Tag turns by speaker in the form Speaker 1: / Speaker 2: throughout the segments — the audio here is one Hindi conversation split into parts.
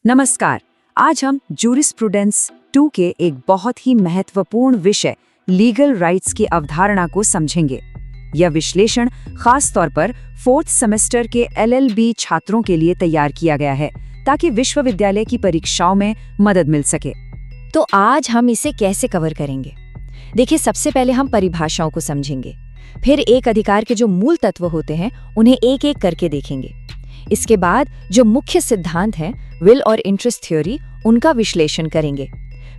Speaker 1: नमस्कार। आज हम जूरिस्प्रूडेंस 2 के एक बहुत ही महत्वपूर्ण विषय लीगल राइट्स की अवधारणा को समझेंगे। यह विश्लेषण खास तौर पर 4th सेमेस्टर के LLB छात्रों के लिए तैयार किया गया है ताकि विश्वविद्यालय की परीक्षाओं में मदद मिल सके।
Speaker 2: तो आज हम इसे कैसे कवर करेंगे? देखिए, सबसे पहले हम परिभाषाओं को समझेंगे, फिर एक अधिकार के जो मूल तत्व होते हैं उन्हें एक एक करके देखेंगे। इसके बाद जो मुख्य सिद्धांत हैं, विल और इंटरेस्ट थ्योरी, उनका विश्लेषण करेंगे।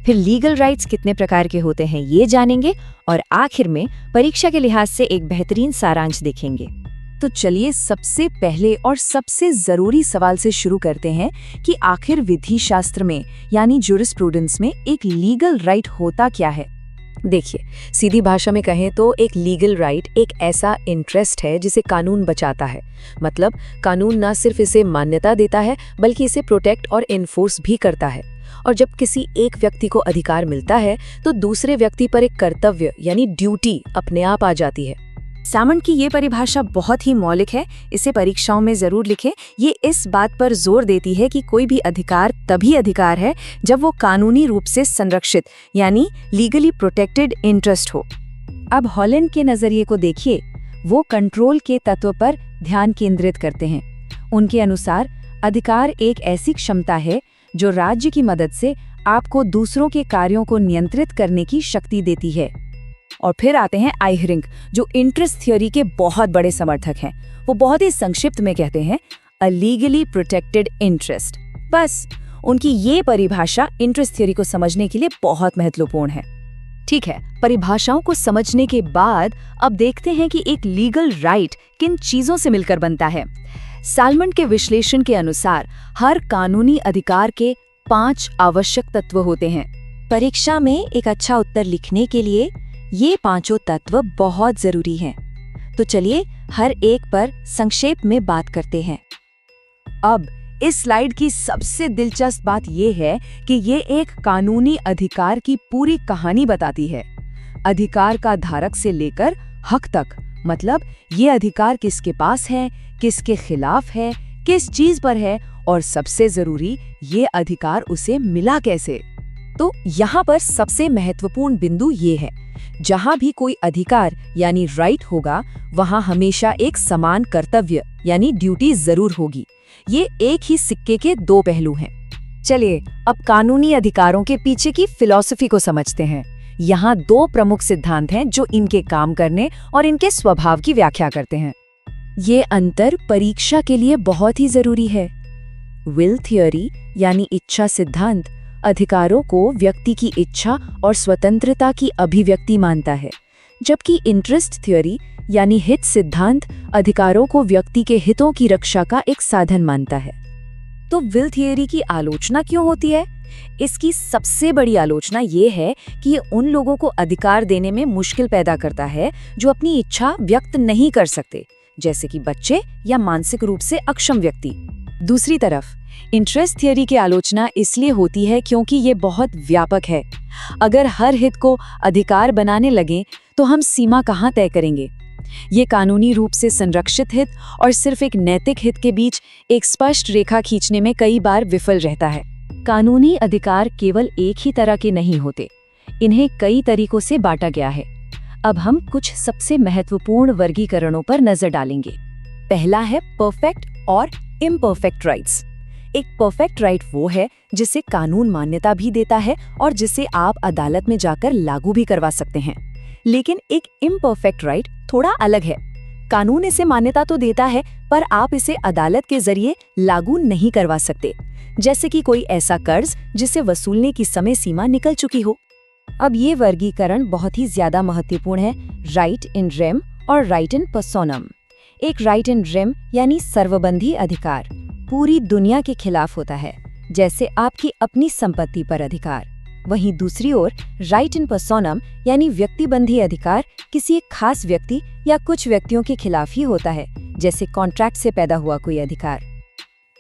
Speaker 2: फिर लीगल राइट्स कितने प्रकार के होते हैं ये जानेंगे और आखिर में परीक्षा के लिहाज से एक बेहतरीन सारांश देखेंगे।
Speaker 1: तो चलिए सबसे पहले और सबसे जरूरी सवाल से शुरू करते हैं कि आखिर विधि शास्त्र में यानी जूरिस्प्रूडेंस में एक लीगल राइट होता क्या है।
Speaker 3: देखिए, सीधी भाषा में कहें तो एक लीगल राइट एक ऐसा इंटरेस्ट है जिसे कानून बचाता है। मतलब कानून ना सिर्फ इसे मान्यता देता है बल्कि इसे प्रोटेक्ट और इन्फोर्स भी करता है। और जब किसी एक व्यक्ति को अधिकार मिलता है तो दूसरे व्यक्ति पर एक कर्तव्य यानी ड्यूटी अपने आप आ जाती है।
Speaker 1: सैमंड की ये परिभाषा बहुत ही मौलिक है, इसे परीक्षाओं में जरूर लिखें। ये इस बात पर जोर देती है कि कोई भी अधिकार तभी अधिकार है जब वो कानूनी रूप से संरक्षित यानी लीगली प्रोटेक्टेड इंटरेस्ट हो। अब हॉलैंड के नजरिए को देखिए, वो कंट्रोल के तत्व पर ध्यान केंद्रित करते हैं। उनके अनुसार अधिकार एक ऐसी क्षमता है जो राज्य की मदद से आपको दूसरों के कार्यों को नियंत्रित करने की शक्ति देती है।
Speaker 2: और फिर आते हैं आइहरिंग, जो इंटरेस्ट थ्योरी के बहुत बड़े समर्थक हैं। वो बहुत ही संक्षिप्त में कहते हैं अ लीगली प्रोटेक्टेड इंटरेस्ट। बस उनकी ये परिभाषा इंटरेस्ट थ्योरी को समझने के लिए बहुत महत्वपूर्ण है। ठीक है, परिभाषाओं को समझने के बाद अब देखते हैं कि एक लीगल राइट किन चीजों से मिलकर बनता है। सालमंड के विश्लेषण के अनुसार हर कानूनी अधिकार के 5 आवश्यक तत्व होते हैं।
Speaker 3: परीक्षा में एक अच्छा उत्तर लिखने के लिए ये 5 तत्व बहुत जरूरी हैं। तो चलिए हर एक पर संक्षेप में बात करते हैं।
Speaker 1: अब इस स्लाइड की सबसे दिलचस्प बात यह है कि ये एक कानूनी अधिकार की पूरी कहानी बताती है, अधिकार का धारक से लेकर हक तक। मतलब ये अधिकार किसके पास है, किसके खिलाफ है, किस चीज पर है और सबसे जरूरी ये अधिकार उसे मिला कैसे।
Speaker 3: तो यहाँ पर सबसे महत्वपूर्ण बिंदु ये है, जहाँ भी कोई अधिकार यानी राइट होगा वहाँ हमेशा एक समान कर्तव्य यानी ड्यूटी जरूर होगी। ये एक ही सिक्के के 2 पहलू हैं।
Speaker 2: चलिए अब कानूनी अधिकारों के पीछे की फिलॉसफी को समझते हैं। यहाँ 2 प्रमुख सिद्धांत हैं जो इनके काम करने और इनके स्वभाव की व्याख्या करते हैं।
Speaker 3: ये अंतर परीक्षा के लिए बहुत ही जरूरी है। विल थ्योरी यानी इच्छा सिद्धांत अधिकारों को व्यक्ति की इच्छा और स्वतंत्रता की अभिव्यक्ति मानता है, जबकि इंटरेस्ट थ्योरी यानी हित सिद्धांत अधिकारों को व्यक्ति के हितों की रक्षा का एक साधन मानता है।
Speaker 2: तो विल थ्योरी की आलोचना क्यों होती है? इसकी सबसे बड़ी आलोचना ये है कि ये उन लोगों को अधिकार देने में मुश्किल पैदा करता है जो अपनी इच्छा व्यक्त नहीं कर सकते, जैसे कि बच्चे या मानसिक रूप से अक्षम व्यक्ति। दूसरी तरफ इंटरेस्ट थ्योरी की आलोचना इसलिए होती है क्योंकि ये बहुत व्यापक है। अगर हर हित को अधिकार बनाने लगें तो हम सीमा कहाँ तय करेंगे? ये कानूनी रूप से संरक्षित हित और सिर्फ एक नैतिक हित के बीच एक स्पष्ट रेखा खींचने में कई बार विफल रहता है।
Speaker 3: कानूनी अधिकार केवल एक ही तरह के नहीं होते, इन्हें कई तरीकों से बांटा गया है। अब हम कुछ सबसे महत्वपूर्ण वर्गीकरणों पर नजर डालेंगे।
Speaker 2: पहला है परफेक्ट और इम्परफेक्ट राइट्स। एक परफेक्ट राइट वो है जिसे कानून मान्यता भी देता है और जिसे आप अदालत में जाकर लागू भी करवा सकते हैं। लेकिन एक इम्परफेक्ट राइट थोड़ा अलग है। कानून इसे मान्यता तो देता है पर आप इसे अदालत के जरिए लागू नहीं करवा सकते, जैसे कि कोई ऐसा कर्ज जिसे वसूलने की समय सीमा निकल चुकी हो।
Speaker 3: अब ये वर्गीकरण बहुत ही ज्यादा महत्वपूर्ण है, राइट इन रेम और राइट इन पर्सोनम। एक राइट इन रेम यानी सर्वबंधी अधिकार पूरी दुनिया के खिलाफ होता है, जैसे आपकी अपनी संपत्ति पर अधिकार। वहीं दूसरी ओर राइट इन पर्सोनम यानी व्यक्तिबंधी अधिकार किसी एक खास व्यक्ति या कुछ व्यक्तियों के खिलाफ ही होता है, जैसे कॉन्ट्रैक्ट से पैदा हुआ कोई अधिकार।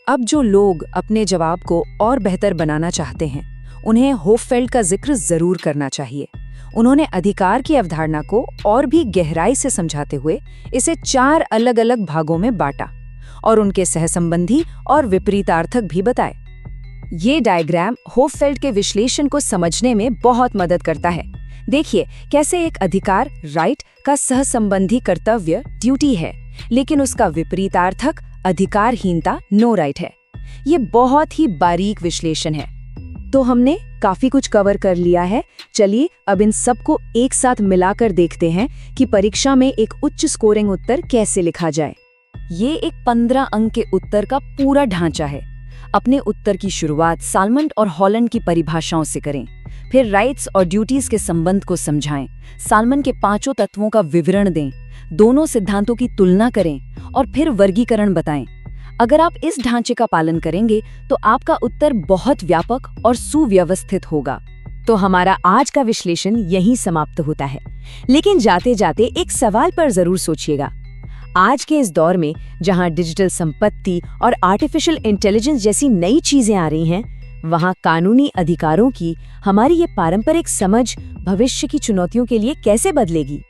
Speaker 1: अब जो लोग अपने जवाब को और बेहतर बनाना चाहते हैं उन्हें होफेल्ड का जिक्र जरूर करना चाहिए। उन्होंने अधिकार की अवधारणा को और भी गहराई से समझाते हुए इसे 4 अलग अलग भागों में बांटा और उनके सहसंबंधी और विपरीतार्थक भी बताए। ये डायग्राम होफेल्ड के विश्लेषण को समझने में बहुत मदद करता है। देखिए कैसे एक अधिकार राइट का सहसंबंधी कर्तव्य ड्यूटी है, लेकिन उसका विपरीतार्थक अधिकारहीनता नो राइट है। ये बहुत ही बारीक विश्लेषण है। तो हमने काफी कुछ कवर कर लिया है। चलिए अब इन सबको एक साथ मिलाकर देखते हैं कि परीक्षा में एक उच्च स्कोरिंग उत्तर कैसे लिखा जाए।
Speaker 2: ये एक 15 अंक के उत्तर का पूरा ढांचा है। अपने उत्तर की शुरुआत सालमंड और हॉलैंड की परिभाषाओं से करें, फिर राइट्स और ड्यूटीज के संबंध को समझाएं, सालमंड के 5 तत्वों का विवरण दें, दोनों सिद्धांतों की तुलना करें और फिर वर्गीकरण बताएं। अगर आप इस ढांचे का पालन करेंगे तो आपका उत्तर बहुत व्यापक और सुव्यवस्थित होगा।
Speaker 1: तो हमारा आज का विश्लेषण यहीं समाप्त होता है, लेकिन जाते जाते एक सवाल पर जरूर सोचिएगा। आज के इस दौर में जहां डिजिटल संपत्ति और आर्टिफिशियल इंटेलिजेंस जैसी नई चीजें आ रही हैं, वहां कानूनी अधिकारों की हमारी ये पारंपरिक समझ भविष्य की चुनौतियों के लिए कैसे बदलेगी?